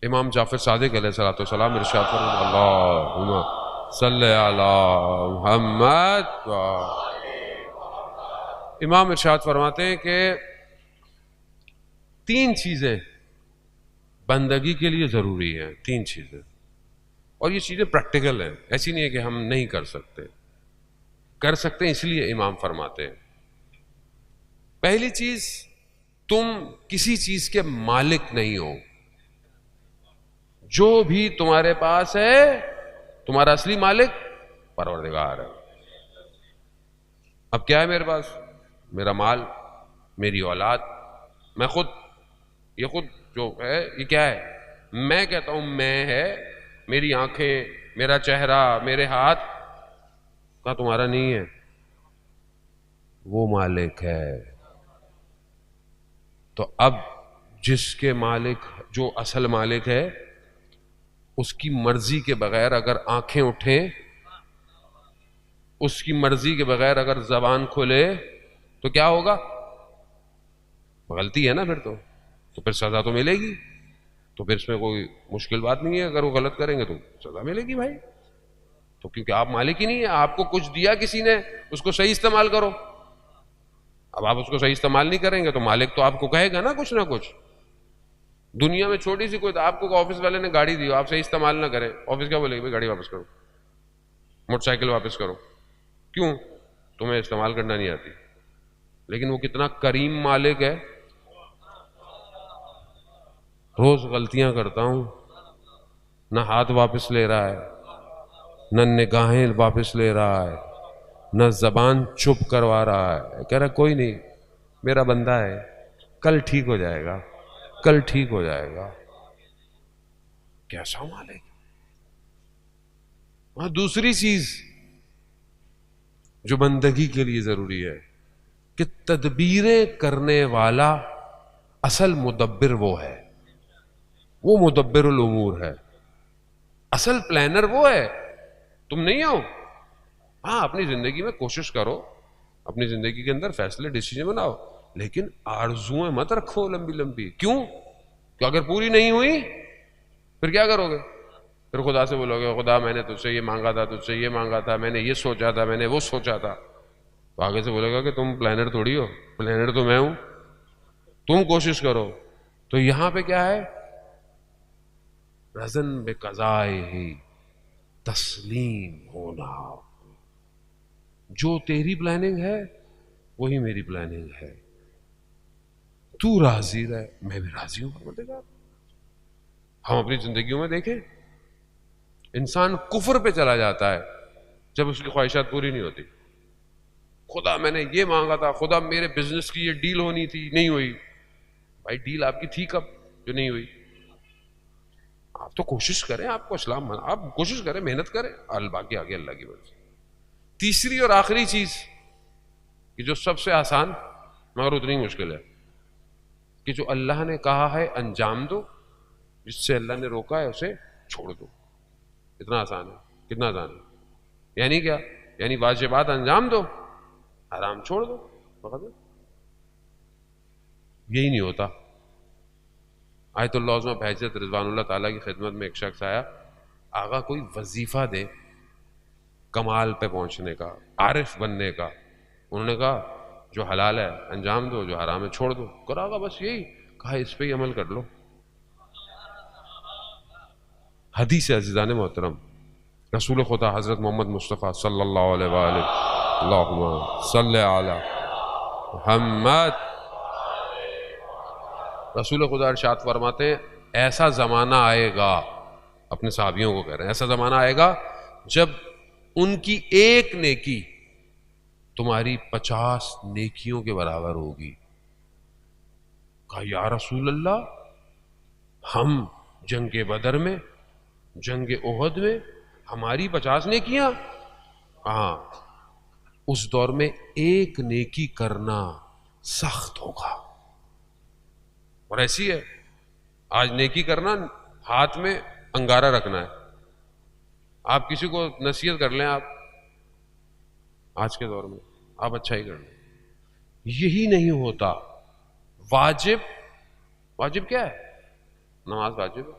इमाम जाफर सादिक अलैहिस्सलाम इरशाद फरमाते अल्लाहुम्मा सल्ले अला मुहम्मद। इमाम इरशाद फरमाते हैं कि 3 चीजें बंदगी के लिए जरूरी है, 3 चीजें, और ये चीजें प्रैक्टिकल हैं, ऐसी नहीं है कि हम नहीं कर सकते, कर सकते हैं, इसलिए इमाम फरमाते हैं। पहली चीज, तुम किसी चीज के मालिक नहीं हो। जो भी तुम्हारे पास है, तुम्हारा असली मालिक परवरदिगार है। अब क्या है मेरे पास? मेरा माल, मेरी औलाद, मैं खुद, ये खुद जो है ये क्या है? मैं कहता हूं मैं है, मेरी आंखें, मेरा चेहरा, मेरे हाथ का तुम्हारा नहीं है, वो मालिक है। तो अब जिसके मालिक, जो असल मालिक है, उसकी मर्जी के बगैर अगर आंखें उठें, उसकी मर्जी के बगैर अगर जबान खुले, तो क्या होगा? गलती है ना फिर तो फिर सजा तो मिलेगी। तो फिर इसमें कोई मुश्किल बात नहीं है, अगर वो गलत करेंगे तो सजा मिलेगी भाई। तो क्योंकि आप मालिक ही नहीं है, आपको कुछ दिया किसी ने, उसको सही इस्तेमाल करो। अब आप उसको सही इस्तेमाल नहीं करेंगे तो मालिक तो आपको कहेगा ना कुछ। दुनिया में छोटी सी कोई, आपको ऑफिस वाले ने गाड़ी दी, आप सही इस्तेमाल ना करें, ऑफिस क्या बोलेगी? भाई गाड़ी वापस करो, मोटरसाइकिल वापस करो। क्यों? तुम्हें इस्तेमाल करना नहीं आती। लेकिन वो कितना करीम मालिक है, रोज गलतियां करता हूं, न हाथ वापस ले रहा है, न निगाहें वापस ले रहा है, न जबान चुप करवा रहा है, कह रहा कोई नहीं, मेरा बंदा है, कल ठीक हो जाएगा, कल ठीक हो जाएगा। कैसा मालिक। वहां दूसरी चीज जो बंदगी के लिए जरूरी है कि तदबीरें करने वाला असल मुदब्बिर वो है, वो मुदब्बिरुल उमूर है, असल प्लानर वो है, तुम नहीं हो। हाँ, अपनी जिंदगी में कोशिश करो, अपनी जिंदगी के अंदर फैसले, डिसीजन बनाओ, लेकिन आरजुएं मत रखो लंबी लंबी। क्यों? कि अगर पूरी नहीं हुई फिर क्या करोगे? फिर खुदा से बोलोगे खुदा मैंने तुझसे ये मांगा था, तुझसे ये मांगा था, मैंने ये सोचा था, मैंने वो सोचा था। तो आगे से बोलेगा कि तुम प्लानर थोड़ी हो, प्लानर तो मैं हूं, तुम कोशिश करो। तो यहां पे क्या है? रज़न बेक़ज़ाए ही तस्लीम होना। जो तेरी प्लानिंग है वही मेरी प्लानिंग है, तू राजी रहे, मैं भी राजी हूं परवरदिगार। हम अपनी जिंदगियों में देखें, इंसान कुफर पे चला जाता है जब उसकी ख्वाहिशात पूरी नहीं होती। खुदा मैंने ये मांगा था, खुदा मेरे बिजनेस की ये डील होनी थी, नहीं हुई। भाई डील आपकी थी कब जो नहीं हुई? आप तो कोशिश करें, आपको इस्लाम, आप कोशिश करें, मेहनत करें, अल बाकी आगे अल्लाह की मर्जी। तीसरी और आखिरी चीज कि जो सबसे आसान मगर उतनी मुश्किल है, कि जो अल्लाह ने कहा है अंजाम दो, जिससे अल्लाह ने रोका है उसे छोड़ दो। इतना आसान है, कितना आसान है। यानी क्या? यानी वाजिबात अंजाम दो, हराम छोड़ दो, फकत यही नहीं होता। आयतुल्लाह उस्मा बहजत रिजवानुल्लाह ताला की खिदमत में एक शख्स आया, आगा कोई वजीफा दे कमाल पे पहुंचने का, आरिफ बनने का। उन्होंने कहा जो हलाल है अंजाम दो, जो हराम है छोड़ दो। करागा बस यही कहा, इस पे ही अमल कर लो। हदीस है अज़ीज़ान मोहतरम, रसूल खुदा हजरत मोहम्मद मुस्तफ़ा सल्लल्लाहु अलैहि मुहम्मद, रसूल खुदा इरशाद फरमाते हैं ऐसा जमाना आएगा, अपने साहबियों को कह रहे हैं, ऐसा जमाना आएगा जब उनकी एक नेकी तुम्हारी 50 नेकियों के बराबर होगी। कहा या रसूल अल्लाह, हम जंगे बदर में, जंगे ओहद में हमारी 50 नेकियां? हाँ, उस दौर में एक नेकी करना सख्त होगा। और ऐसी है, आज नेकी करना हाथ में अंगारा रखना है। आप किसी को नसीहत कर लें, आप आज के दौर में आप अच्छा ही कर लें, यही नहीं होता। वाजिब, वाजिब क्या है? नमाज वाजिब है,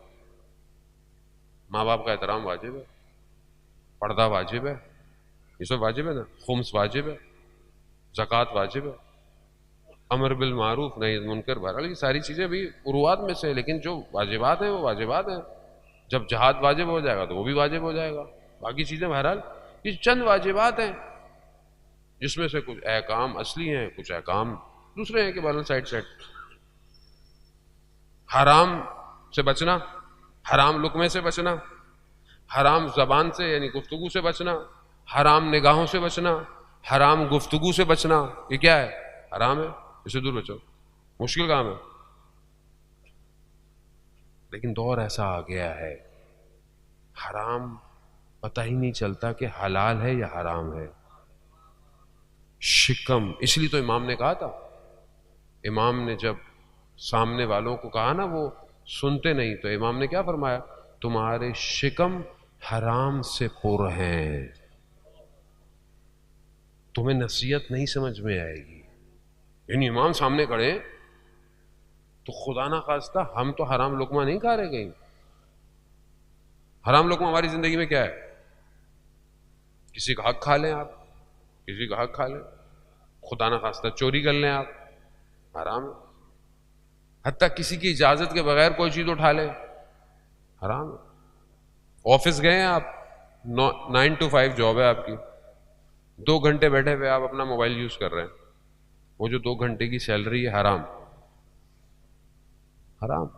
माँ बाप का एहतराम वाजिब है, पर्दा वाजिब है, ये सब वाजिब है ना, खुम्स वाजिब है, ज़कात वाजिब है, अमर बिल मारूफ नहीं मुनकर, बहरहाल ये सारी चीज़ें भी उरुआत में से है, लेकिन जो वाजिबात हैं वो वाजिबात हैं। जब जहाद वाजिब हो जाएगा तो वो भी वाजिब हो जाएगा। बाकी चीज़ें बहरहाल ये चंद वाजिबात हैं, जिसमें से कुछ अहकाम असली हैं, कुछ अहकाम दूसरे हैं कि बहरहाल साइड साइड। हराम से बचना, हराम लुकमे से बचना, हराम जबान से यानी गुफ्तगू से बचना, हराम निगाहों से बचना, हराम गुफ्तगू से बचना, ये क्या है? हराम है, इससे दूर बचो। मुश्किल काम है, लेकिन दौर ऐसा आ गया है हराम पता ही नहीं चलता कि हलाल है या हराम है। शिकम, इसलिए तो इमाम ने कहा था, इमाम ने जब सामने वालों को कहा ना वो सुनते नहीं, तो इमाम ने क्या फरमाया? तुम्हारे शिकम हराम से पुर हैं, तुम्हें नसीहत नहीं समझ में आएगी। यानी इमाम सामने खड़े तो खुदा ना खास्ता हम तो हराम लुकमा नहीं खा रहे कहीं। हराम लुकमा हमारी जिंदगी में क्या है? किसी का हक खा लें आप, किसी का हक खा लें, खुदा ना खास्ता चोरी कर लें आप, हराम है। हत्ता किसी की इजाजत के बगैर कोई चीज उठा लें, हराम है। ऑफिस गए हैं आप, 9 to 5 जॉब है आपकी, 2 घंटे बैठे हुए आप अपना मोबाइल यूज कर रहे हैं, वो जो 2 घंटे की सैलरी है हराम, हराम।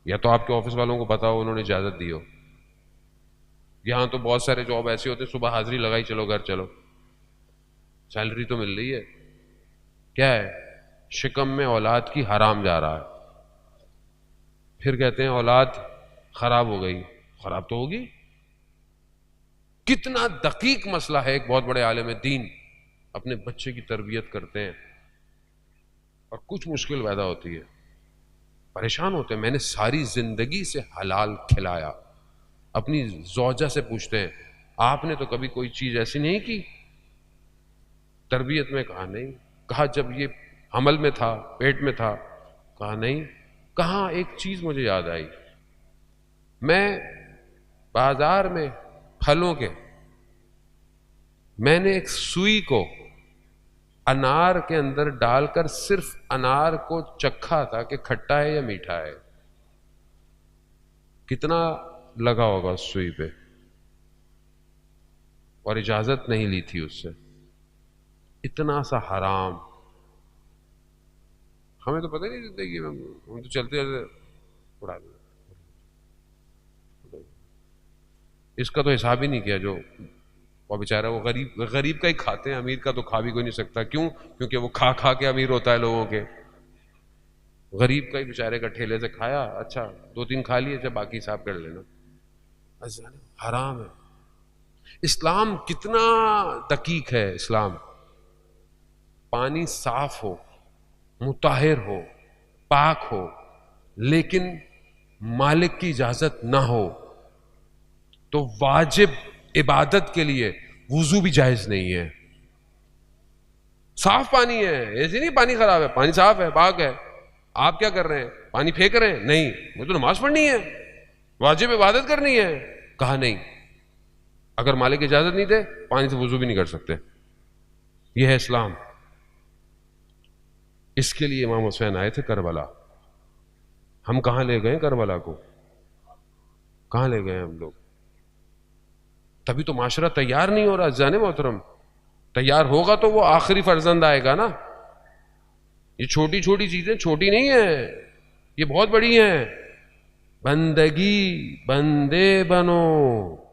या तो आपके ऑफिस वालों को पता हो, उन्होंने इजाजत दी हो। यहां तो बहुत सारे जॉब ऐसे होते, सुबह हाजिरी लगाई चलो घर चलो, सैलरी तो मिल रही है, क्या है? शिकम में औलाद की हराम जा रहा है। फिर कहते हैं औलाद खराब हो गई, खराब तो होगी। कितना दकीक मसला है। एक बहुत बड़े आलिम दीन अपने बच्चे की तरबियत करते हैं और कुछ मुश्किल पैदा होती है, परेशान होते हैं, मैंने सारी जिंदगी से हलाल खिलाया। अपनी जौजा से पूछते हैं आपने तो कभी कोई चीज ऐसी नहीं की तरबियत में? कहा नहीं। कहा जब ये हमल में था, पेट में था? कहा नहीं। कहा एक चीज मुझे याद आई, मैं बाजार में फलों के, मैंने एक सुई को अनार के अंदर डालकर सिर्फ अनार को चखा था कि खट्टा है या मीठा है। कितना लगा होगा उस सुई पे, और इजाजत नहीं ली थी उससे। इतना सा हराम हमें तो पता ही नहीं जिंदगी में, हम तो चलते चलते उड़ा दें। इसका तो हिसाब ही नहीं किया जो वो बेचारा, वो गरीब का ही खाते हैं, अमीर का तो खा भी कोई नहीं सकता। क्यों? क्योंकि वो खा खा के अमीर होता है लोगों के। गरीब का ही बेचारे का ठेले से खाया, अच्छा 2-3 खा लिए, जब बाकी हिसाब कर लेना। हराम है। इस्लाम कितना दकीक है। इस्लाम पानी साफ हो, मुताहिर हो, पाक हो, लेकिन मालिक की इजाजत ना हो तो वाजिब इबादत के लिए वुजू भी जायज नहीं है। साफ पानी है, ऐसे नहीं पानी खराब है, पानी साफ है, पाक है। आप क्या कर रहे हैं? पानी फेंक रहे हैं? नहीं, मुझे तो नमाज पढ़नी है, वाजिब इबादत करनी है। कहा नहीं, अगर मालिक इजाजत नहीं दे पानी से वुजू भी नहीं कर सकते। यह है इस्लाम। इसके लिए इमाम हुसैन आए थे करबला। हम कहां ले गए करबला को? कहां ले गए हम लोग? तभी तो माशरा तैयार नहीं हो रहा। जाने मोहतरम, तैयार होगा तो वो आखिरी फर्जंद आएगा ना। ये छोटी छोटी चीजें छोटी नहीं है, ये बहुत बड़ी हैं। बंदगी, बंदे बनो।